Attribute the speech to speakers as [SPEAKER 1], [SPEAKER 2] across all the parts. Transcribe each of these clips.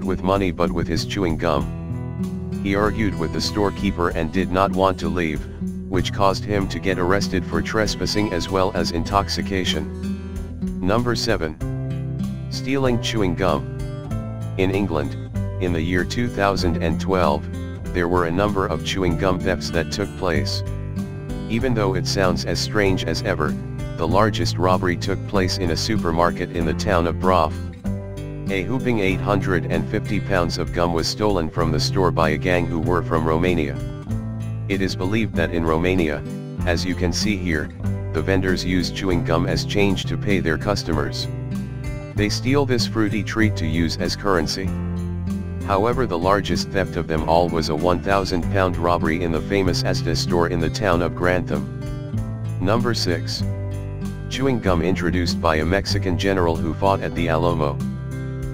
[SPEAKER 1] with money but with his chewing gum. He argued with the storekeeper and did not want to leave, which caused him to get arrested for trespassing as well as intoxication. Number 7. Stealing chewing gum. In England, in the year 2012, there were a number of chewing gum thefts that took place. Even though it sounds as strange as ever, the largest robbery took place in a supermarket in the town of Brough. A whopping 850 pounds of gum was stolen from the store by a gang who were from Romania. It is believed that in Romania, as you can see here, the vendors use chewing gum as change to pay their customers. They steal this fruity treat to use as currency. However, the largest theft of them all was a 1,000-pound robbery in the famous Asda store in the town of Grantham. Number 6. Chewing gum introduced by a Mexican general who fought at the Alamo.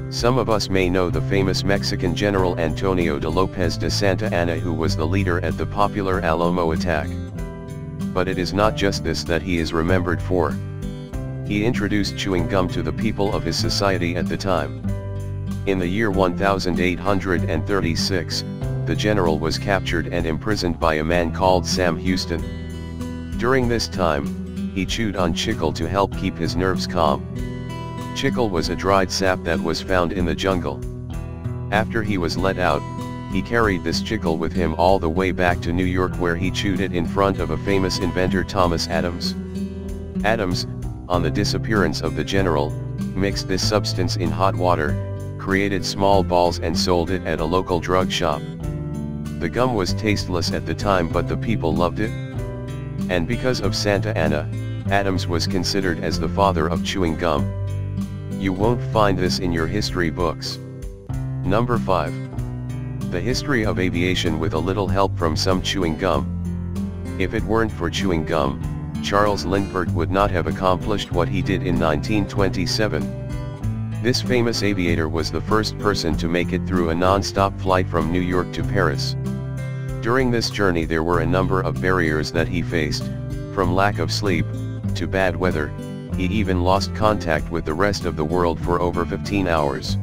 [SPEAKER 1] Some of us may know the famous Mexican general Antonio de López de Santa Anna, who was the leader at the popular Alamo attack. But it is not just this that he is remembered for. He introduced chewing gum to the people of his society at the time. In the year 1836, the general was captured and imprisoned by a man called Sam Houston. During this time, he chewed on chicle to help keep his nerves calm. Chicle was a dried sap that was found in the jungle. After he was let out, he carried this chicle with him all the way back to New York, where he chewed it in front of a famous inventor, Thomas Adams. Adams, on the disappearance of the general, mixed this substance in hot water, created small balls and sold it at a local drug shop. The gum was tasteless at the time, but the people loved it. And because of Santa Anna, Adams was considered as the father of chewing gum. You won't find this in your history books. Number 5. The history of aviation with a little help from some chewing gum. If it weren't for chewing gum, Charles Lindbergh would not have accomplished what he did in 1927. This famous aviator was the first person to make it through a non-stop flight from New York to Paris. During this journey there were a number of barriers that he faced, from lack of sleep, to bad weather. He even lost contact with the rest of the world for over 15 hours.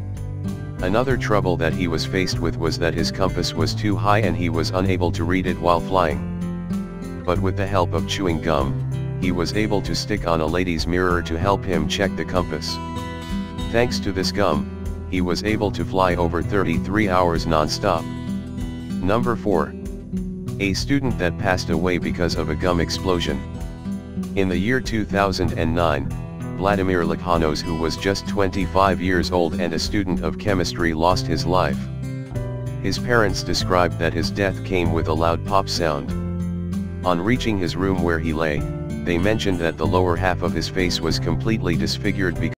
[SPEAKER 1] Another trouble that he was faced with was that his compass was too high and he was unable to read it while flying. But with the help of chewing gum, he was able to stick on a lady's mirror to help him check the compass. Thanks to this gum, he was able to fly over 33 hours non-stop. Number 4. A student that passed away because of a gum explosion. In the year 2009, Vladimir Likhanos, who was just 25 years old and a student of chemistry, lost his life. His parents described that his death came with a loud pop sound. On reaching his room where he lay, they mentioned that the lower half of his face was completely disfigured because